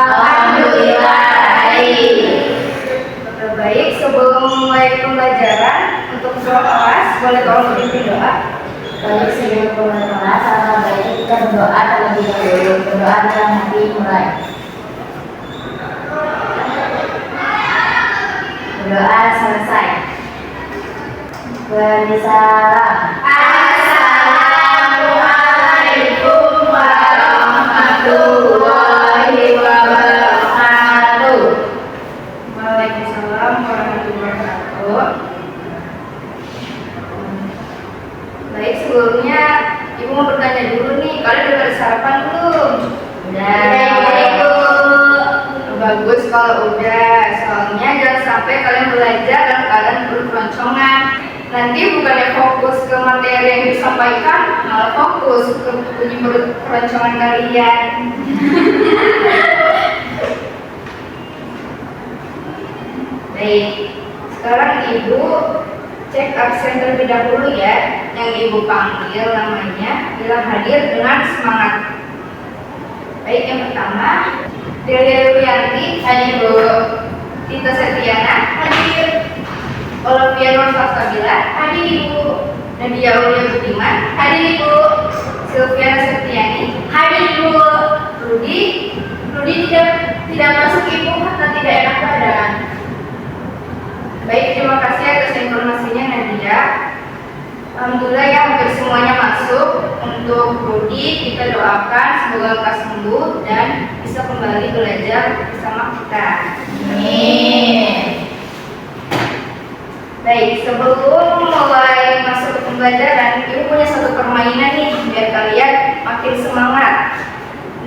Alhamdulillah baik. Baik, sebelum mulai pembelajaran untuk doa kelas, boleh tolong pimpin doa. Baik, sebelum mulai kelas, alangkah baiknya kita berdoa terlebih dahulu. Berdoa dalam hati mulai. Berdoa selesai. Bersalam. Assalamualaikum warahmatullahi wabarakatuh. Waalaikumsalam warahmatullahi wabarakatuh. Baik, sebelumnya Ibu mau bertanya dulu nih, kalian udah pada sarapan belum? Udah. Bagus kalau udah, soalnya jangan sampai kalian belajar dan kalian berkeroncongan. Nanti bukannya fokus ke materi yang disampaikan, malah fokus ke bunyi berkeroncongan kalian. Baik, sekarang Ibu cek absen terlebih dahulu ya. Yang Ibu panggil namanya bila hadir dengan semangat. Baik, yang pertama Delia Ruyanti, hadir Bu. Tita Setiana, hadir. Olivia Nur Salsabila, hadir Ibu. Nadia Aulia Budiman, hadir Ibu. Sylvia Septiani, hadir Ibu. Rudi tidak masuk Ibu karena tidak enak badan. Baik, terima kasih atas informasinya Nadia. Alhamdulillah ya, hampir semuanya masuk. Untuk Rudi kita doakan semoga lekas sembuh dan bisa kembali belajar bersama kita. Amin. Baik, sebelum mulai masuk ke pembelajaran, Ibu punya satu permainan nih biar kalian makin semangat.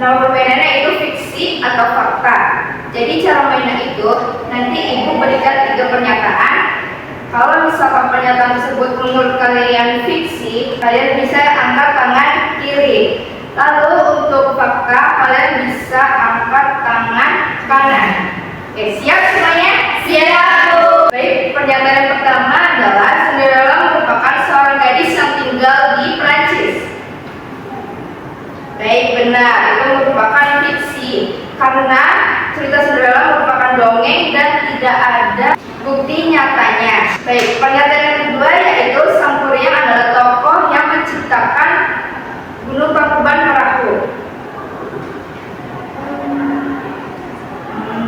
Nama permainannya itu fiksi atau fakta. Jadi cara mainnya itu nanti Ibu berikan 3 pernyataan. Kalau misalkan pernyataan tersebut menurut kalian fiksi, kalian bisa angkat tangan kiri. Lalu untuk fakta, kalian bisa angkat tangan kanan. Oke, siap semuanya? Siap. Baik, pernyataan yang pertama adalah Cinderella merupakan seorang gadis yang tinggal di Prancis. Baik, benar, itu merupakan fiksi karena cerita Cinderella merupakan dongeng dan tidak ada bukti nyatanya. Baik, pernyataan yang kedua yaitu Sang Kuryang adalah tokoh yang menciptakan Gunung Tangkuban Perahu.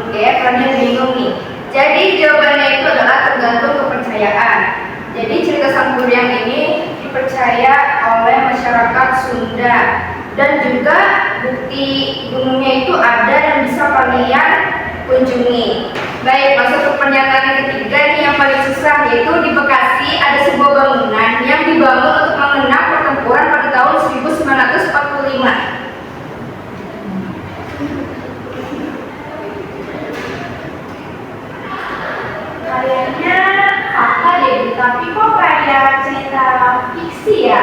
Oke, kalian bingung nih. Jadi jawabannya itu adalah tergantung kepercayaan. Jadi cerita Sang Kuryang ini dipercaya oleh masyarakat Sunda dan juga bukti gunungnya itu ada yang bisa kalian kunjungi. Baik, masuk ke pernyataan yang ketiga nih yang paling susah, yaitu di Bekasi ada sebuah bangunan yang dibangun untuk mengenang pertempuran pada tahun 1945. Kayaknya fakta deh, tapi kok kayak cerita fiksi ya?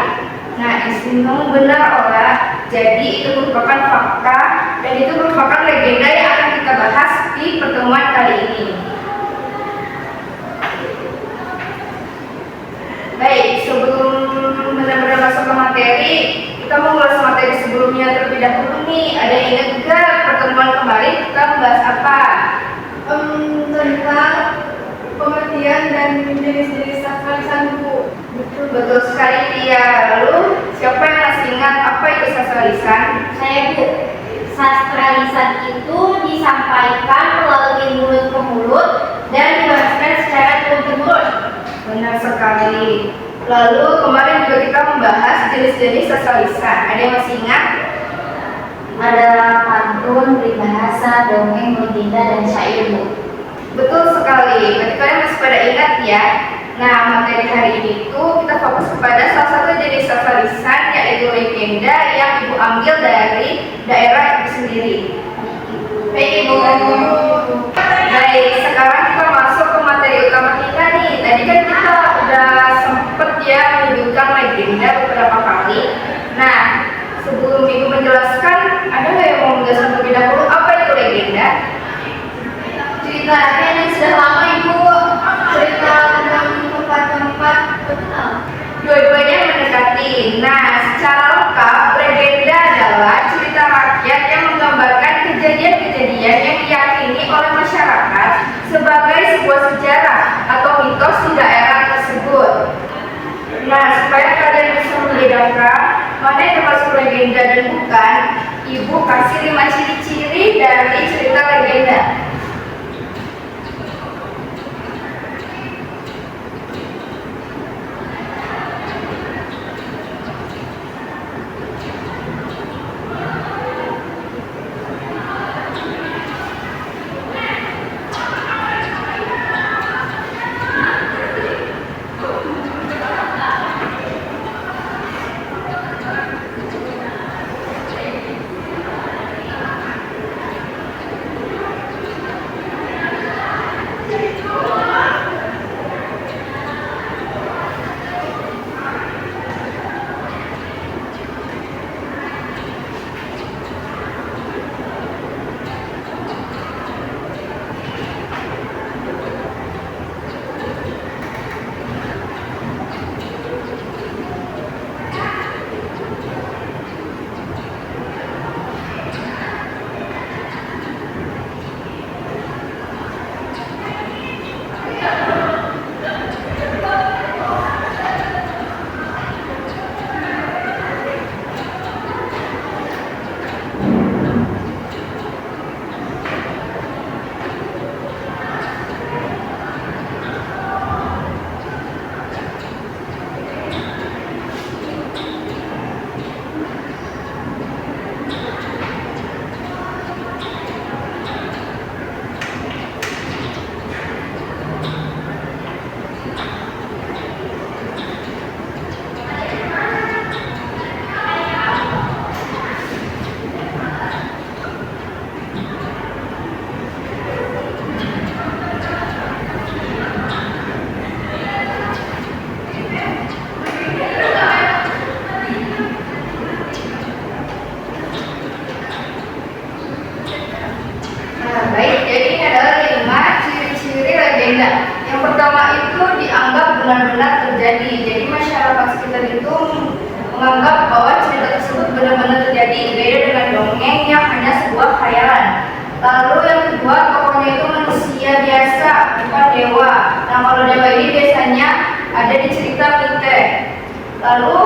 Nah, istri kamu benar Ola. Jadi itu merupakan fakta dan itu merupakan legenda yang akan kita bahas di pertemuan kali ini. Baik, sebelum benar-benar masuk ke materi, kita mau bahas materi sebelumnya terlebih dahulu nih. Ada yang ingat gak pertemuan kemarin kita bahas apa? Tentang pengertian dan jenis-jenis sastralisan, Bu. Betul sekali Tia. Lalu siapa yang masih ingat apa itu sastralisan? Saya, Bu. Sastralisan itu disampaikan melalui mulut ke mulut dan dijelaskan secara turun-temurun. Benar sekali. Lalu kemarin juga kita membahas jenis-jenis sastralisan. Ada yang masih ingat? Ada pantun, peribahasa, dongeng, legenda, dan syair, Bu. Betul sekali. Berarti kalian masih pada ingat ya? Nah, materi hari ini tuh kita fokus kepada salah satu jenis sastralisan yaitu legenda yang Ibu ambil dari daerah Ibu sendiri. Baik Ibu. Baik, sekarang kita masuk ke materi utama kita nih. Tadi kan kita udah sempet ya menyebutkan legenda beberapa kali. Nah, sebelum Ibu menjelaskan, ada nggak yang mau menjelaskan terlebih dahulu apa itu legenda? Cerita yang sudah lama, Ibu. Cerita tentang tempat-tempat terkenal. Dua-duanya mendekati. Nah, secara lengkap, legenda adalah cerita rakyat yang menggambarkan kejadian-kejadian membedakan mana yang termasuk legenda dan bukan, Ibu kasih 5 ciri-ciri dari cerita legenda. Baik, jadi ini adalah 5 ciri-ciri legenda. Yang pertama itu dianggap benar-benar terjadi. Jadi masyarakat sekitar itu menganggap bahwa cerita tersebut benar-benar terjadi, beda dengan dongeng yang hanya sebuah khayalan. Lalu yang kedua, tokohnya itu manusia biasa, bukan dewa. Nah, kalau dewa ini biasanya ada di cerita mite. Lalu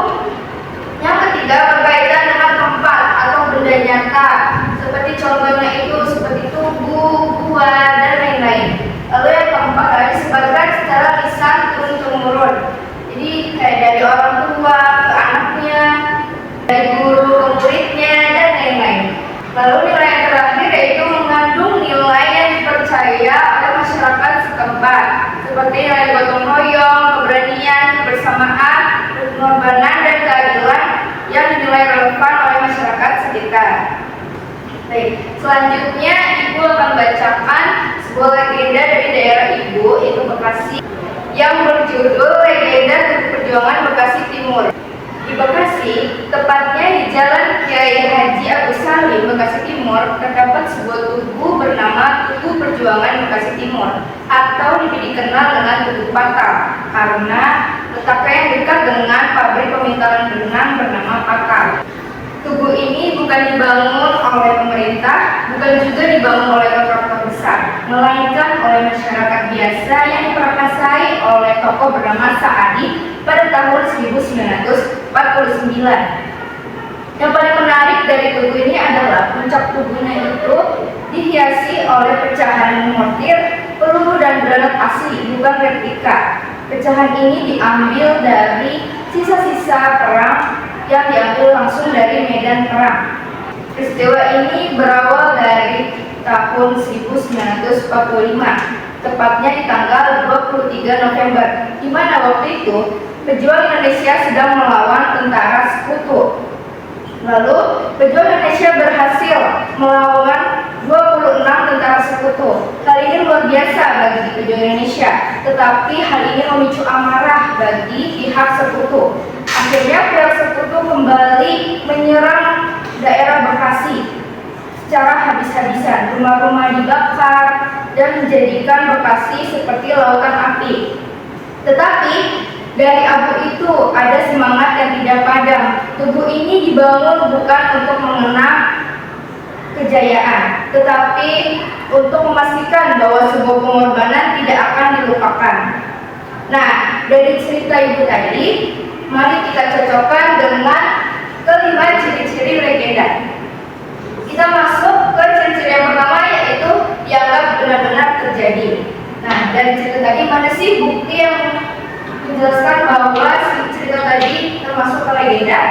yang ketiga, berkaitan dengan tempat atau benda nyata, seperti contohnya itu seperti tubuh, gua, dan lain-lain. Lalu yang keempat, disebarkan secara lisan turun-temurun. Jadi kayak dari orang tua ke anaknya, dari guru ke muridnya, dan lain-lain. Lalu nilai yang terakhir yaitu mengandung nilai yang dipercaya oleh masyarakat setempat, seperti nilai gotong royong, keberanian, kebersamaan, pengorbanan, dan keadilan yang dinilai relevan oleh masyarakat sekitar. Baik, selanjutnya Ibu akan bacakan sebuah legenda dari daerah Ibu, yaitu Bekasi, yang berjudul Legenda Tugu Perjuangan Bekasi Timur. Di Bekasi, tepatnya di Jalan Kiai Haji Agus Salim, Bekasi Timur, terdapat sebuah tugu bernama Tugu Perjuangan Bekasi Timur, atau lebih dikenal dengan Tugu Patal, karena letaknya yang dekat dengan pabrik pemintalan benang bernama Patal. Tugu ini bukan dibangun oleh pemerintah, bukan juga dibangun oleh kontraktor besar, melainkan oleh masyarakat biasa yang diperkasai oleh tokoh bernama Saadi pada tahun 1949. Yang paling menarik dari tugu ini adalah puncak tugunya itu dihiasi oleh pecahan mortir, peluru, dan granat asli, bukan replika. Pecahan ini diambil dari sisa-sisa perang yang diambil langsung dari medan perang. Peristiwa ini berawal dari tahun 1945, tepatnya di tanggal 23 November, di mana waktu itu pejuang Indonesia sedang melawan tentara sekutu. Lalu, pejuang Indonesia berhasil melawan 26 tentara sekutu. Hal ini luar biasa bagi pejuang Indonesia, tetapi hal ini memicu amarah bagi pihak sekutu. Akhirnya pihak sekutu kembali menyerang daerah Bekasi secara habis-habisan. Rumah-rumah dibakar dan menjadikan Bekasi seperti lautan api. Tetapi dari abu itu ada semangat yang tidak padam. Tugu ini dibangun bukan untuk mengenang kejayaan, tetapi untuk memastikan bahwa sebuah pengorbanan tidak akan dilupakan. Nah, dari cerita Ibu tadi, Mari kita cocokkan dengan kelima ciri-ciri legenda. Kita masuk ke ciri-ciri yang pertama, yaitu dianggap benar-benar terjadi. Nah, dari cerita tadi mana sih bukti yang menjelaskan bahwa si cerita tadi termasuk ke legenda?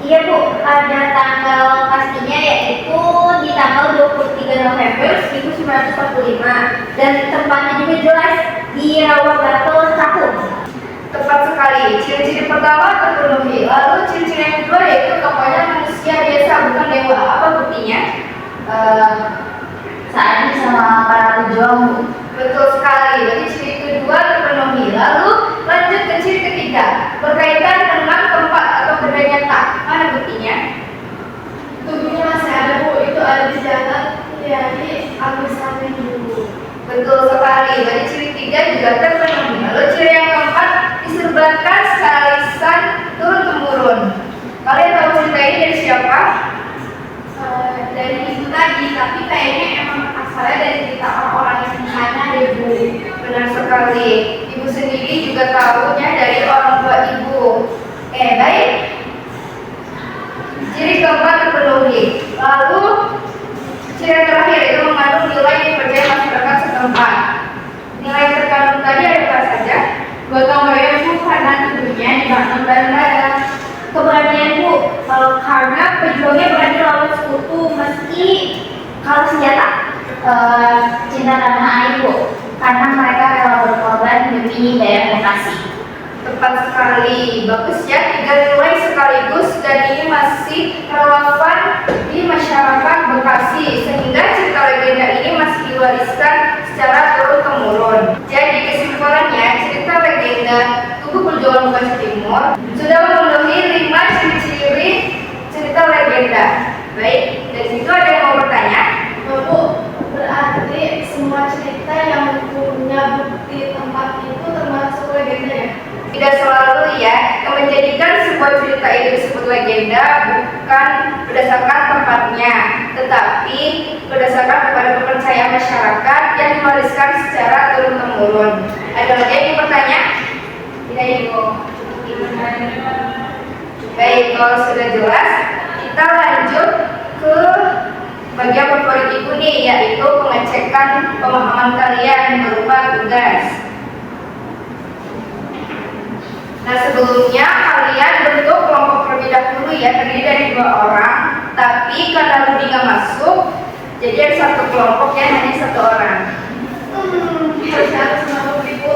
Iya Bu, ada tanggal pastinya yaitu di tanggal 23 November 1945 dan tempatnya juga jelas di Rawagato Cakung. Tepat sekali. Ciri-ciri pertama terpenuhi. Lalu ciri-ciri yang kedua yaitu tokohnya manusia biasa, bukan dewa. Apa buktinya? Saat ini sama para pejuang Bu. Betul sekali. Jadi ciri kedua terpenuhi. Lalu lanjut ke ciri ketiga, berkaitan dengan tempat atau benda nyata. Mana buktinya? Tubuhnya masih ada Bu, itu ada di jalan yakni Agus Samin dulu. Betul sekali. Jadi ciri tiga juga terpenuhi. Lalu ciri yang keempat disebarkan secara lisan turun temurun. Kalian tahu cerita ini dari siapa? Dari ibu tadi, tapi kayaknya emang asalnya dari cerita orang-orang yang di sana deh Bu. Benar sekali. Ibu sendiri juga tahunya dari orang tua ibu. Baik. Ciri keempat terpenuhi. Lalu ciri yang terakhir itu mengandung nilai yang dipercaya masyarakat setempat. Nilai yang terkandung tadi ada apa saja? Gotong royong Bu, karena tubuhnya dibangun bareng-bareng. Keberanian Bu, karena pejuangnya berani lawan sekutu meski kalah senjata. Cinta tanah air Bu, karena mereka rela berkorban demi daerah lokasi. Tepat sekali, bagus ya, 3 nilai sekaligus dan ini masih relevan di masyarakat Bekasi sehingga cerita legenda ini masih diwariskan secara turun-temurun. Jadi kesimpulannya, cerita legenda Tugu Perjuangan Bekasi Timur sudah memenuhi 5 ciri-ciri cerita legenda. Baik, dari situ ada yang mau bertanya? Bu, berarti semua cerita yang punya bukti tempat itu termasuk legenda ya? Tidak selalu ya, yang menjadikan sebuah cerita itu disebut legenda bukan berdasarkan tempatnya, tetapi berdasarkan kepada kepercayaan masyarakat yang diwariskan secara turun-temurun. Ada lagi yang ingin bertanya? Tidak Ibu. Baik, kalau sudah jelas, kita lanjut ke bagian favorit Ibu nih, yaitu pengecekan pemahaman kalian berupa tugas. Nah, sebelumnya kalian bentuk kelompok terlebih dahulu ya, terdiri dari 2 orang. Tapi karena Rudi nggak masuk, jadi ada 1 kelompok yang hanya 1 orang. Harus mau Bu.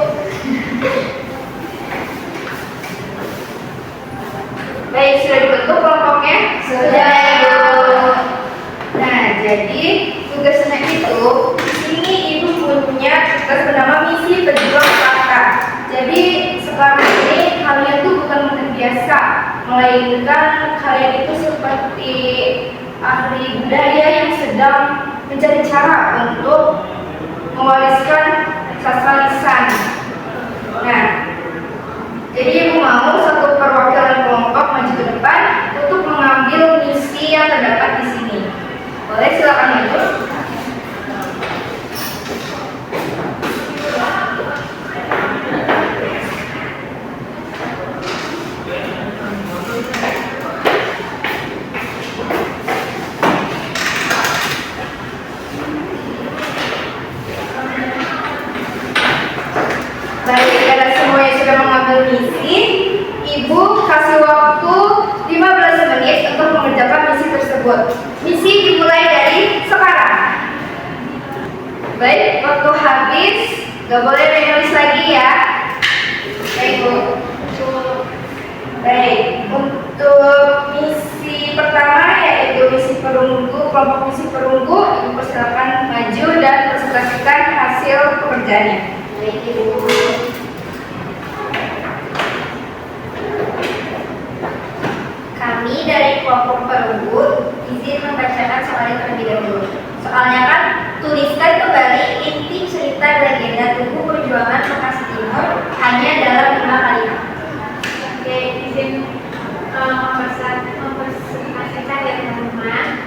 Baik, sudah dibentuk kelompoknya? Sudah, Ibu. Nah, jadi tugasnya itu di sini Ibu punya tugas bernama misi pejuang kata. Jadi sekarang ini kalian tuh bukan murid biasa, melainkan kalian itu seperti ahli budaya yang sedang mencari cara untuk mewariskan sastra lisan. Nah, jadi Ibu mau 1 perwakilan kelompok maju ke depan untuk mengambil misi yang terdapat di sini. Boleh, silakan maju. Baik, karena semuanya sudah mengambil misi, Ibu kasih waktu 15 menit untuk mengerjakan misi tersebut. Misi dimulai dari sekarang. Baik, waktu habis, gak boleh menulis lagi ya. Baik Bu. Baik, untuk misi pertama yaitu misi perunggu, kelompok misi perunggu, Ibu persilakan maju dan presentasikan hasil pekerjaannya. Baik Ibu. Kami dari kelompok perunggu izin membacakan soalnya terlebih dahulu. Soalnya kan tuliskan kembali inti cerita legenda Tugu Perjuangan Bekasi Timur hanya dalam 5 kalimat. Oke, izin mempresentasikan ya teman-teman.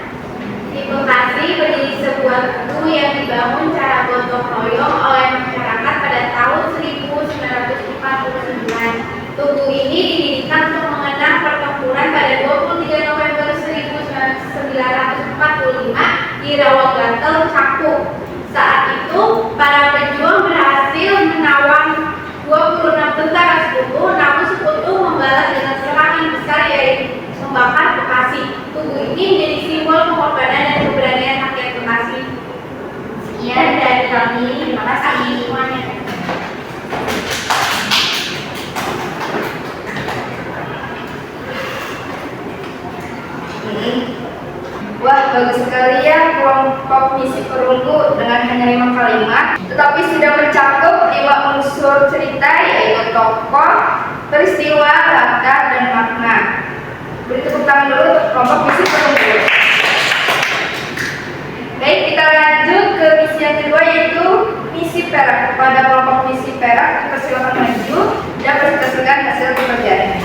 Di Bekasi berdiri sebuah tugu yang dibangun secara gotong royong oleh masyarakat pada tahun 1945 di Rawagantel, Cakung. Saat itu, para pejuang berhasil menawan 26 tentara sekutu, namun sekutu membalas dengan serangan besar yaitu membakar Bekasi. Tugu ini menjadi simbol pengorbanan dan keberanian rakyat Bekasi. Sekian dari kami, terima kasih semuanya. Wah, bagus sekali ya kelompok misi perunggu dengan hanya 5 kalimat, tetapi sudah mencakup 5 unsur cerita yaitu tokoh, peristiwa, latar, dan makna. Beri tepuk tangan dulu untuk kelompok misi perunggu. Baik, kita lanjut ke misi yang kedua yaitu misi perak. Kepada kelompok misi perak, dipersilakan maju dan presentasikan hasil pekerjaannya.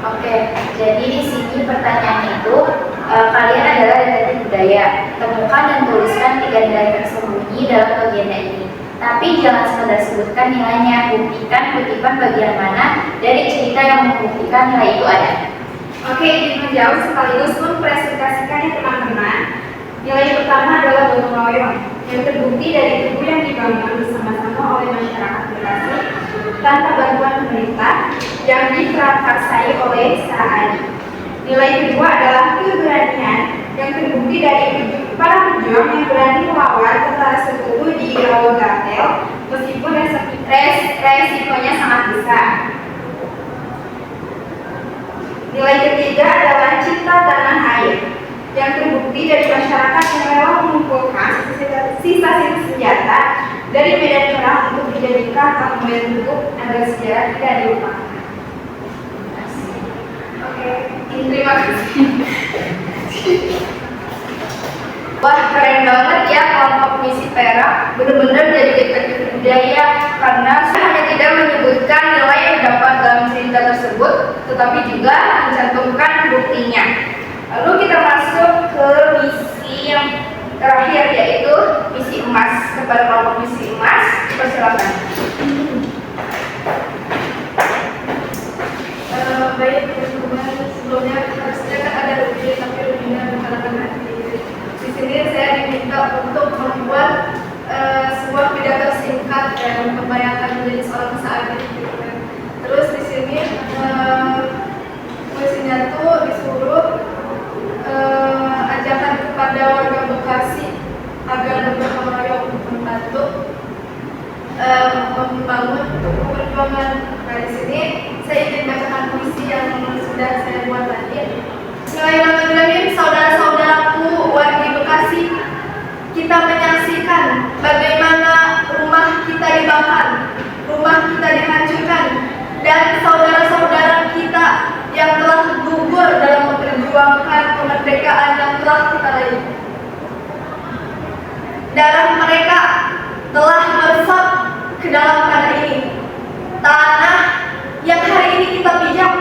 Oke, jadi di sini pertanyaan itu kalian adalah detektif budaya. Temukan dan tuliskan 3 nilai tersembunyi dalam bagian ini. Tapi jangan sekedar sebutkan nilainya, buktikan kutipan bagian mana dari cerita yang membuktikan nilai itu ada. Oke, ingin menjawab sekaligus mempresentasikannya teman-teman. Nilai pertama adalah gotong royong yang terbukti dari tugu yang dibangun bersama-sama oleh masyarakat Bekasi tanpa bantuan pemerintah yang diprakarsai oleh Sarah. Nilai kedua adalah keberanian yang terbukti dari para pejuang yang berani melawan tentara sekutu di Rawagantel meskipun resikonya sangat besar. Nilai ketiga adalah cinta tanah air yang terbukti dari masyarakat yang rela mengumpulkan sisa-sisa senjata dari medan perang untuk dijadikan argumen tubuh agar sejarah tidak dilupakan. Oke, terima kasih. Wah, keren banget ya kelompok misi perak, benar-benar jadi detektif budaya karena hanya tidak menyebutkan nilai yang dapat dalam cerita tersebut, tetapi juga mencantumkan buktinya. Lalu kita masuk ke misi yang terakhir yaitu misi emas. Kepada kelompok misi emas, persilakan. Baik, teman-teman, sebelumnya harusnya kan ada Rubin, tapi Rubinnya anak-anak di sini saya diminta untuk membuat sebuah pidato singkat dan membayangkan menjadi seorang sahabat. Terus di sini puisinya tuh disuruh ajakan kepada warga Bekasi agar bergotong royong membantu membangun perjuangan. Nah, di sini saya ingin bacakan puisi yang sudah saya buat tadi. Bismillahirrahmanirrahim. Saudara-saudaraku warga Bekasi, kita menyaksikan bagaimana rumah kita dibakar, rumah kita dihancurkan, dan saudara-saudara kita yang telah gugur dalam memperjuangkan kemerdekaan yang telah kita raih. Darah mereka telah meresap ke dalam tanah ini, tanah yang hari ini kita pijak.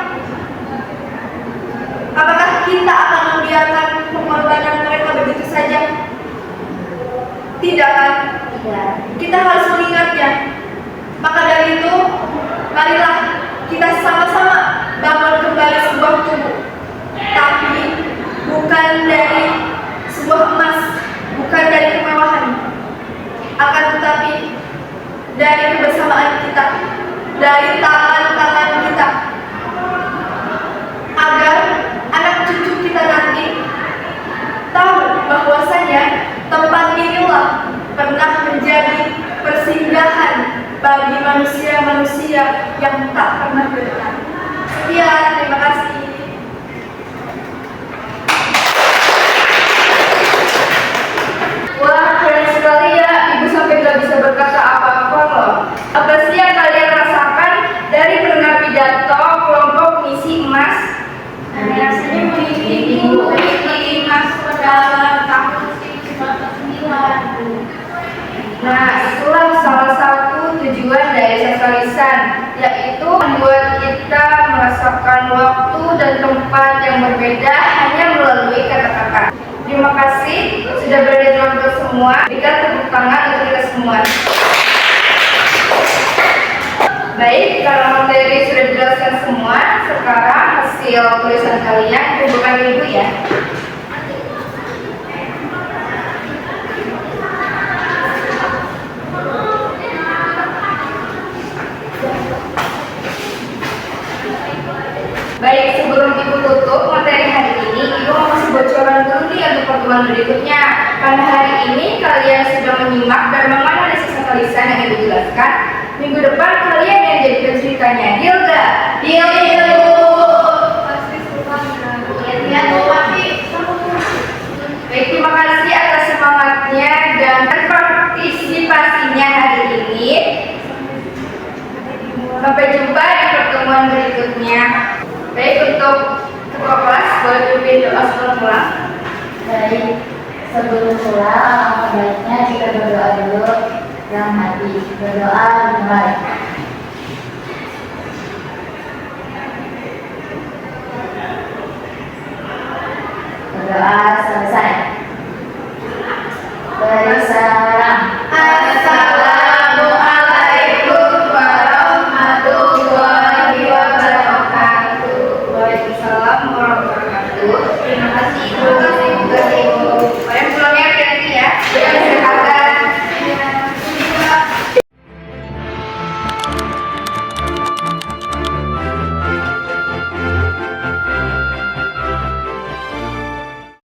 Apakah kita akan membiarkan pengorbanan mereka begitu saja? Tidak kan? Tidak. Kita harus mengingatnya. Maka dari itu, marilah kita sama-sama bangun kembali sebuah tubuh, tapi bukan dari sebuah emas, bukan dari kemewahan, akan tetapi dari kebersamaan kita, dari tangan-tangan kita, agar anak cucu kita nanti tahu bahwasanya tempat inilah pernah menjadi persinggahan bagi manusia-manusia yang tak pernah berenang. Sekian, terima kasih. Wah, keren sekali ya, Ibu sampai gak bisa berkata apa-apa loh. Apa sih yang kalian rasakan dari pendengar pidato kelompok misi emas? Rasanya mengikuti emas pada tahun 1999. Nah, itulah salah satu tujuan dari sosialisan, yaitu membuat kita merasakan waktu dan tempat yang berbeda hanya melalui kata-kata. Terima kasih sudah berada di untuk semua. Berikan tepuk tangan untuk kita semua. Baik, kalau materi sudah dijelaskan semua, sekarang hasil tulisan kalian kumpulkan di ibu ya. Baik, sebelum ibu tutup materi hari ini, ibu mau kasih bocoran dulu nih untuk pertemuan berikutnya. Karena hari ini kalian sudah menyimak dan menganalisis tulisan yang ibu jelaskan. Minggu depan kalian yang jadi penceritanya, deal gak? Deal. Pasti suka. Ya tuh tapi Baik, terima kasih atas semangatnya dan partisipasinya hari ini. Sampai jumpa di pertemuan berikutnya. Baik, untuk ketua kelas boleh pimpin doa sebelum pulang. Baik, sebelum pulang, alangkah baiknya kita berdoa dulu dalam hati. Berdoa dimulai. Berdoa selesai. Bersama